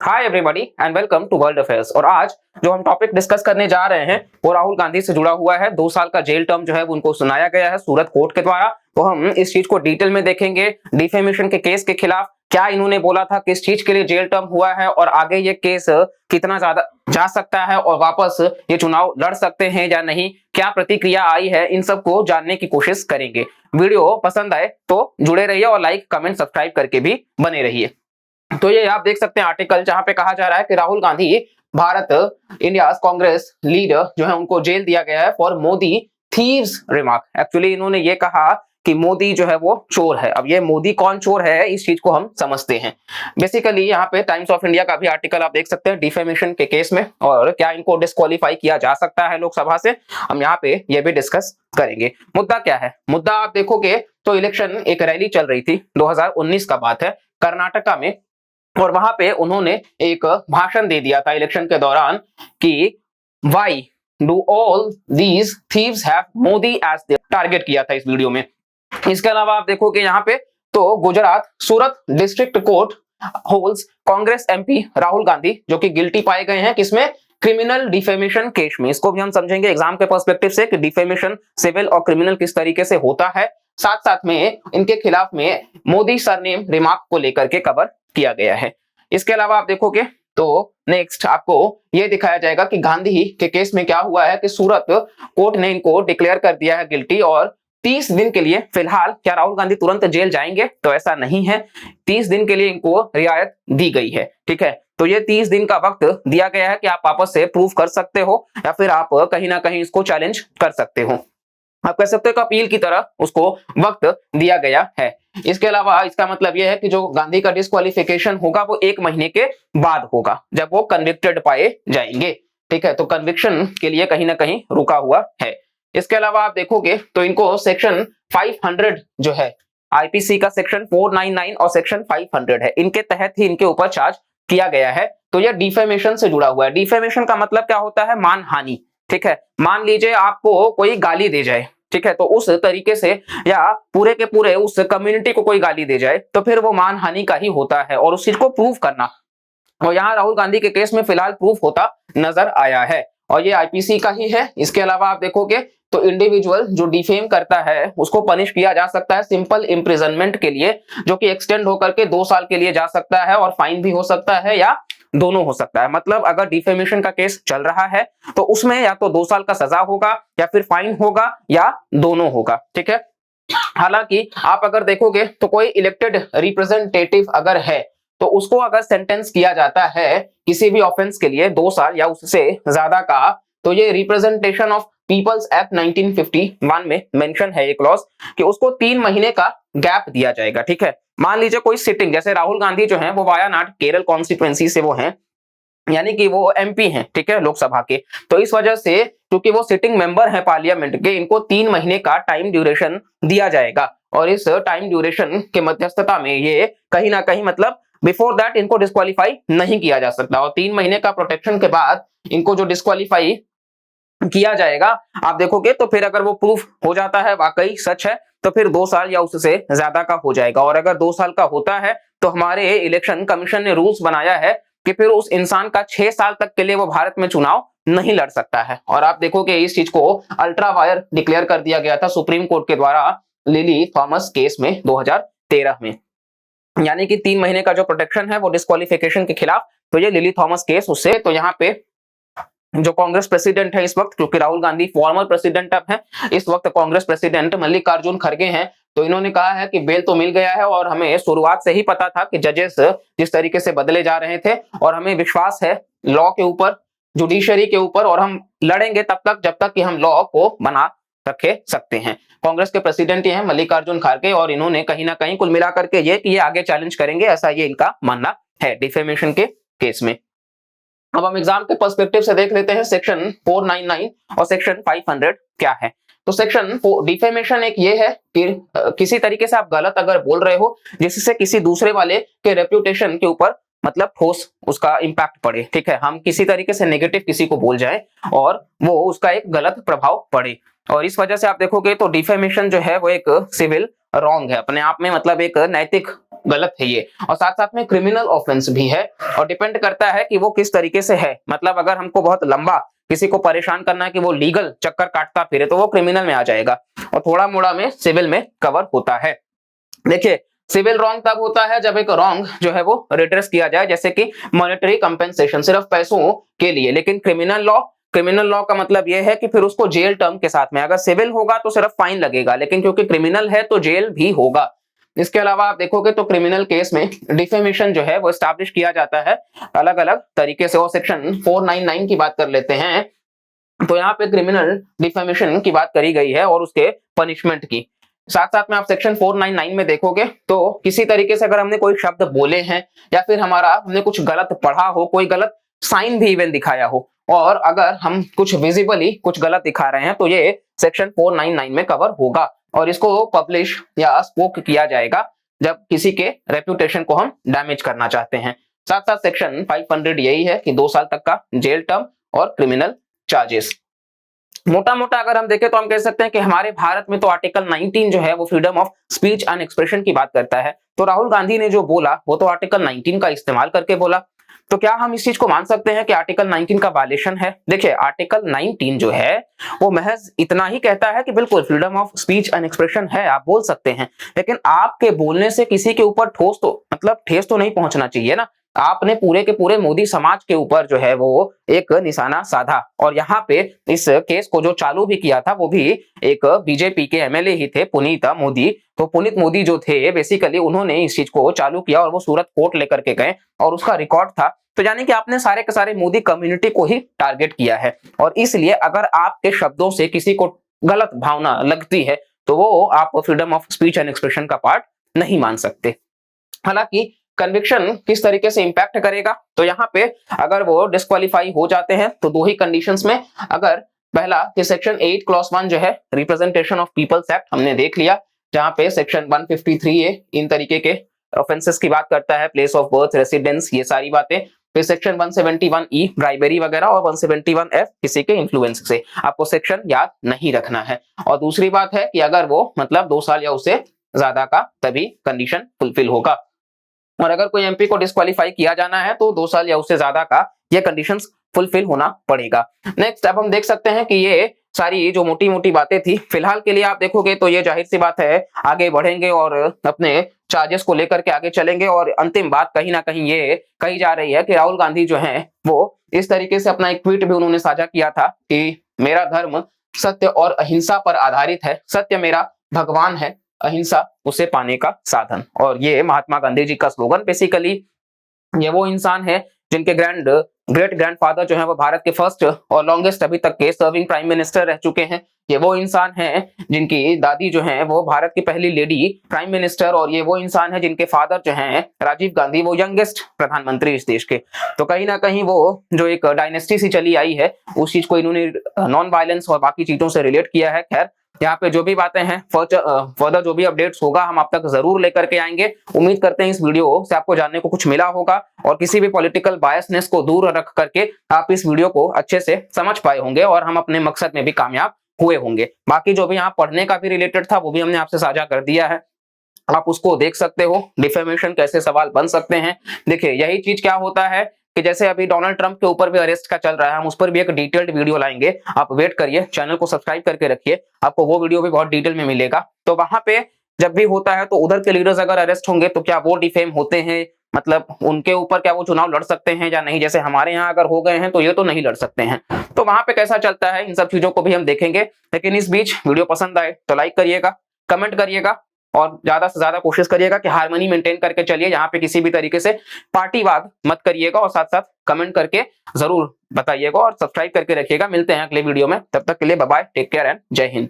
Hi everybody and welcome to world affairs. और आज जो हम टॉपिक डिस्कस करने जा रहे हैं वो राहुल गांधी से जुड़ा हुआ है। 2 साल का जेल टर्म जो है उनको सुनाया गया है सूरत कोर्ट के द्वारा। तो हम इस चीज को डिटेल में देखेंगे। डिफेमेशन के केस के खिलाफ क्या इन्होंने बोला था, किस चीज के लिए जेल टर्म हुआ है और आगे ये केस कितना ज्यादा जा सकता है और वापस ये चुनाव लड़ सकते हैं या नहीं, क्या प्रतिक्रिया आई है, इन सब को जानने की कोशिश करेंगे। वीडियो पसंद आए तो जुड़े रहिए और लाइक कमेंट सब्सक्राइब करके भी बने रहिए। तो ये आप देख सकते हैं आर्टिकल जहां पे कहा जा रहा है कि राहुल गांधी भारत इंडिया कांग्रेस लीडर जो है उनको जेल दिया गया है for Modi thieves remark. Actually इन्होंने ये कहा कि मोदी जो है वो चोर है। अब ये मोदी कौन चोर है इस चीज को हम समझते हैं। बेसिकली यहाँ पे टाइम्स ऑफ इंडिया का भी आर्टिकल आप देख सकते हैं डिफेमेशन के केस में, और क्या इनको डिस्क्वालीफाई किया जा सकता है लोकसभा से, हम यहाँ पे ये भी डिस्कस करेंगे। मुद्दा क्या है? मुद्दा आप देखोगे तो इलेक्शन एक रैली चल रही थी, 2019 का बात है, कर्नाटका में, और वहां पे उन्होंने एक भाषण दे दिया था इलेक्शन के दौरान कि why do all these thieves have Modi as their target किया था इस वीडियो में। इसके अलावा आप देखोगे यहाँ पे तो Gujarat Surat district court holds Congress MP Rahul Gandhi जो कि गिल्टी पाए गए हैं किसमें? क्रिमिनल डिफेमेशन केस में। इसको भी हम समझेंगे एग्जाम के पर्सपेक्टिव से कि डिफेमेशन सिविल और क्रिमिनल किस तरीके से होता है। साथ साथ में इनके खिलाफ में मोदी सरनेम रिमार्क को लेकर के कवर किया गया है। इसके अलावा आप देखोगे तो नेक्स्ट आपको यह दिखाया जाएगा कि गांधी के केस में क्या हुआ है कि सूरत कोर्ट ने इनको डिक्लेयर कर दिया है गिल्टी, और 30 दिन के लिए फिलहाल क्या राहुल गांधी तुरंत जेल जाएंगे? तो ऐसा नहीं है। 30 दिन के लिए इनको रियायत दी गई है। ठीक है, तो ये 30 दिन का वक्त दिया गया है कि आप वापस से प्रूव कर सकते हो या फिर आप कहीं ना कहीं इसको चैलेंज कर सकते हो। आप कह सकते हो कि अपील की तरह उसको वक्त दिया गया है। इसके अलावा इसका मतलब यह है कि जो गांधी का डिस्क्वालिफिकेशन होगा वो 1 महीने के बाद होगा जब वो कन्विक्टेड पाए जाएंगे। ठीक है, तो कन्विक्शन के लिए कहीं ना कहीं रुका हुआ है। इसके अलावा आप देखोगे तो इनको सेक्शन 500 जो है आईपीसी का सेक्शन 499 और सेक्शन 500 है, इनके तहत ही इनके ऊपर चार्ज किया गया है। तो यह डिफेमेशन से जुड़ा हुआ है। डिफेमेशन का मतलब क्या होता है? मानहानि। ठीक है, मान लीजिए आपको कोई गाली दे जाए, ठीक है, तो उस तरीके से या पूरे के पूरे उस कम्युनिटी को कोई गाली दे जाए तो फिर वो मानहानि का ही होता है और उस चीज को प्रूव करना, और यहाँ राहुल गांधी के केस में फिलहाल प्रूफ होता नजर आया है और ये आईपीसी का ही है। इसके अलावा आप देखोगे तो इंडिविजुअल जो डिफेम करता है उसको पनिश किया जा सकता है सिंपल इम्प्रिजनमेंट के लिए, जो कि एक्सटेंड होकर के 2 साल के लिए जा सकता है, और फाइन भी हो सकता है या दोनों हो सकता है। मतलब अगर डिफेमेशन का केस चल रहा है तो उसमें या तो 2 साल का सजा होगा या फिर फाइन होगा या दोनों होगा। ठीक है, हालांकि आप अगर देखोगे तो कोई इलेक्टेड रिप्रेजेंटेटिव अगर है तो उसको अगर सेंटेंस किया जाता है किसी भी ऑफेंस के लिए 2 साल या उससे ज्यादा का, तो ये रिप्रेजेंटेशन ऑफ पीपल्स एक्ट 1951 में मेंशन है एक क्लॉज कि उसको 3 महीने का गैप दिया जाएगा। ठीक है, मान लीजिए कोई सिटिंग, जैसे राहुल गांधी जो है वो वायानाड केरल कॉन्स्टिट्यूएंसी से वो हैं, यानी कि वो एमपी हैं, ठीक है, लोकसभा के, तो इस वजह से क्योंकि वो सिटिंग मेंबर है पार्लियामेंट के, इनको 3 महीने का टाइम ड्यूरेशन दिया जाएगा, और इस टाइम ड्यूरेशन के मध्यस्थता में ये कहीं ना कहीं मतलब बिफोर दैट इनको डिस्क्वालीफाई नहीं किया जा सकता, और 3 महीने का प्रोटेक्शन के बाद इनको जो डिस्क्वालीफाई किया जाएगा आप देखोगे तो फिर अगर वो प्रूफ हो जाता है वाकई सच है तो फिर 2 साल या उससे ज्यादा का हो जाएगा, और अगर 2 साल का होता है तो हमारे इलेक्शन कमीशन ने रूल्स बनाया है कि फिर उस इंसान का 6 साल तक के लिए वो भारत में चुनाव नहीं लड़ सकता है। और आप देखोगे इस चीज को अल्ट्रा वायर डिक्लेयर कर दिया गया था सुप्रीम कोर्ट के द्वारा लिली थॉमस केस में 2013 में, यानी कि 3 महीने का जो प्रोटेक्शन है वो डिस्क्वालिफिकेशन के खिलाफ, तो ये लिली थॉमस केस उससे। तो यहाँ पे जो कांग्रेस प्रेसिडेंट है इस वक्त, क्योंकि राहुल गांधी फॉर्मर प्रेसिडेंट अब है, इस वक्त कांग्रेस प्रेसिडेंट मल्लिकार्जुन खड़गे हैं, तो इन्होंने कहा है कि बेल तो मिल गया है और हमें शुरुआत से ही पता था कि जजेस जिस तरीके से बदले जा रहे थे, और हमें विश्वास है लॉ के ऊपर, जुडिशरी के ऊपर, और हम लड़ेंगे तब तक जब तक कि हम लॉ को बना रखे सकते हैं। कांग्रेस के प्रेसिडेंट ये हैं मल्लिकार्जुन खड़गे, और इन्होंने कहीं ना कहीं कुल मिलाकर के ये कि ये आगे चैलेंज करेंगे, ऐसा ये इनका मानना है डिफेमेशन के केस में। अब हम एग्जाम के पर्सपेक्टिव से देख लेते हैं सेक्शन 499 और सेक्शन 500 क्या है। तो सेक्शन डिफेमेशन एक ये है कि किसी तरीके से आप गलत अगर बोल रहे हो जिससे किसी दूसरे वाले के रेप्यूटेशन के ऊपर मतलब ठोस उसका इंपैक्ट पड़े। ठीक है, हम किसी तरीके से नेगेटिव किसी को बोल जाए और वो उसका एक गलत प्रभाव पड़े, और इस वजह से आप देखोगे तो डिफेमेशन जो है वो एक सिविल रॉन्ग है अपने आप में, मतलब एक नैतिक गलत है ये, और साथ साथ में क्रिमिनल ऑफेंस भी है, और डिपेंड करता है कि वो किस तरीके से है। मतलब अगर हमको बहुत लंबा किसी को परेशान करना है कि वो लीगल चक्कर काटता फिरे तो वो क्रिमिनल में आ जाएगा, और थोड़ा मोड़ा में सिविल में कवर होता है। देखिए सिविल रॉन्ग तब होता है जब एक रॉन्ग जो है वो रिड्रेस किया जाए, जैसे कि मॉनेटरी कंपेंसेशन सिर्फ पैसों के लिए। लेकिन क्रिमिनल लॉ का मतलब यह है कि फिर उसको जेल टर्म के साथ में, अगर सिविल होगा तो सिर्फ फाइन लगेगा, लेकिन क्योंकि क्रिमिनल है तो जेल भी होगा। इसके अलावा आप देखोगे तो क्रिमिनल केस में डिफेमेशन जो है वो एस्टैब्लिश किया जाता है अलग अलग तरीके से, और सेक्शन 499 की बात कर लेते हैं। तो यहाँ पे क्रिमिनल डिफेमेशन की बात करी गई है और उसके पनिशमेंट की। साथ साथ में आप सेक्शन 499 में देखोगे तो किसी तरीके से अगर हमने कोई शब्द बोले हैं या फिर हमने कुछ गलत पढ़ा हो, कोई गलत साइन भी इवन दिखाया हो, और अगर हम कुछ विजिबली कुछ गलत दिखा रहे हैं तो ये सेक्शन 499 में कवर होगा, और इसको पब्लिश या स्पोक किया जाएगा जब किसी के रेपुटेशन को हम डैमेज करना चाहते हैं। साथ साथ सेक्शन 500 यही है कि 2 साल तक का जेल टर्म और क्रिमिनल चार्जेस। मोटा मोटा अगर हम देखें तो हम कह सकते हैं कि हमारे भारत में तो आर्टिकल 19 जो है वो freedom of speech and expression की बात करता है, तो राहुल गांधी ने जो बोला वो तो आर्टिकल 19 का इस्तेमाल करके बोला। तो क्या हम इस चीज को मान सकते हैं कि आर्टिकल 19 का वायलेशन है? देखिए आर्टिकल 19 जो है वो महज इतना ही कहता है कि बिल्कुल freedom of speech and expression है, आप बोल सकते हैं, लेकिन आपके बोलने से किसी के ऊपर ठेस तो नहीं पहुंचना चाहिए ना। आपने पूरे के पूरे मोदी समाज के ऊपर जो है वो एक निशाना साधा, और यहाँ पे इस केस को जो चालू भी किया था वो भी एक बीजेपी के एमएलए ही थे, पुनीत मोदी। तो पुनीत मोदी जो थे बेसिकली उन्होंने इस चीज को चालू किया और वो सूरत कोर्ट लेकर के गए और उसका रिकॉर्ड था। तो यानी कि आपने सारे के सारे मोदी कम्युनिटी को ही टारगेट किया है, और इसलिए अगर आपके शब्दों से किसी को गलत भावना लगती है तो वो आप freedom of speech and expression का पार्ट नहीं मान सकते। हालांकि कन्विक्शन किस तरीके से इंपैक्ट करेगा, तो यहाँ पे अगर वो डिस्क्वालीफाई हो जाते हैं तो 2 ही कंडीशंस में। अगर पहला कि सेक्शन 8 क्लॉज 1 जो है रिप्रेजेंटेशन ऑफ पीपल्स एक्ट हमने देख लिया, जहां पे सेक्शन 153A इन तरीके के ऑफेंसेस की बात करता है, प्लेस ऑफ बर्थ, रेसिडेंस, ये सारी बातें। फिर सेक्शन 171E ब्राइबरी वगैरह, और 171F किसी के इन्फ्लुएंस से। आपको सेक्शन याद नहीं रखना है। और दूसरी बात है कि अगर वो मतलब 2 साल या उससे ज्यादा का तभी कंडीशन फुलफिल होगा, और अगर कोई एमपी को डिस्क्वालीफाई किया जाना है तो 2 साल या उससे ज्यादा का ये कंडीशंस फुलफिल होना पड़ेगा। नेक्स्ट अब हम देख सकते हैं कि ये सारी जो मोटी मोटी बातें थी फिलहाल के लिए आप देखोगे तो ये जाहिर सी बात है आगे बढ़ेंगे और अपने चार्जेस को लेकर के आगे चलेंगे। और अंतिम बात कहीं ना कहीं ये कही जा रही है कि राहुल गांधी जो हैं वो इस तरीके से अपना एक ट्वीट भी उन्होंने साझा किया था कि मेरा धर्म सत्य और अहिंसा पर आधारित है, सत्य मेरा भगवान है, अहिंसा उसे पाने का साधन। और ये महात्मा गांधी जी का स्लोगन बेसिकली, ये वो इंसान है जिनके ग्रेट ग्रैंडफादर जो है वो भारत के फर्स्ट और लॉन्गेस्ट अभी तक के सर्विंग प्राइम मिनिस्टर रह चुके हैं। ये वो इंसान है जिनकी दादी जो है वो भारत की पहली लेडी प्राइम मिनिस्टर, और ये वो इंसान है जिनके फादर जो हैं राजीव गांधी वो यंगेस्ट प्रधानमंत्री इस देश के। तो कहीं ना कहीं वो जो एक डायनेस्टी सी चली आई है उस चीज को इन्होंने नॉन वायलेंस और बाकी चीजों से रिलेट किया है। खैर यहाँ पे जो भी बातें हैं फर्दर जो भी अपडेट्स होगा हम आप तक जरूर लेकर के आएंगे। उम्मीद करते हैं इस वीडियो से आपको जानने को कुछ मिला होगा और किसी भी पॉलिटिकल बायसनेस को दूर रख करके आप इस वीडियो को अच्छे से समझ पाए होंगे और हम अपने मकसद में भी कामयाब हुए होंगे। बाकी जो भी यहाँ पढ़ने का भी रिलेटेड था वो भी हमने आपसे साझा कर दिया है, आप उसको देख सकते हो। डिफेमेशन कैसे सवाल बन सकते हैं, देखिए यही चीज क्या होता है कि जैसे अभी डोनाल्ड ट्रंप के ऊपर भी अरेस्ट का चल रहा है, हम उस पर भी एक डिटेल्ड वीडियो लाएंगे, आप वेट करिए, चैनल को सब्सक्राइब करके रखिए, आपको वो वीडियो भी बहुत डिटेल में मिलेगा। तो वहां पे जब भी होता है तो उधर के लीडर्स अगर अरेस्ट होंगे तो क्या वो डिफेम होते हैं, मतलब उनके ऊपर क्या वो चुनाव लड़ सकते हैं या नहीं, जैसे हमारे यहाँ अगर हो गए हैं तो ये तो नहीं लड़ सकते हैं। तो वहां पे कैसा चलता है इन सब चीजों को भी हम देखेंगे। लेकिन इस बीच वीडियो पसंद आए तो लाइक करिएगा, कमेंट करिएगा और ज्यादा से ज्यादा कोशिश करिएगा कि हार्मनी मेंटेन करके चलिए, यहाँ पे किसी भी तरीके से पार्टीवाद मत करिएगा, और साथ साथ कमेंट करके जरूर बताइएगा और सब्सक्राइब करके रखिएगा। मिलते हैं अगले वीडियो में, तब तक के लिए bye bye, take care and जय हिंद।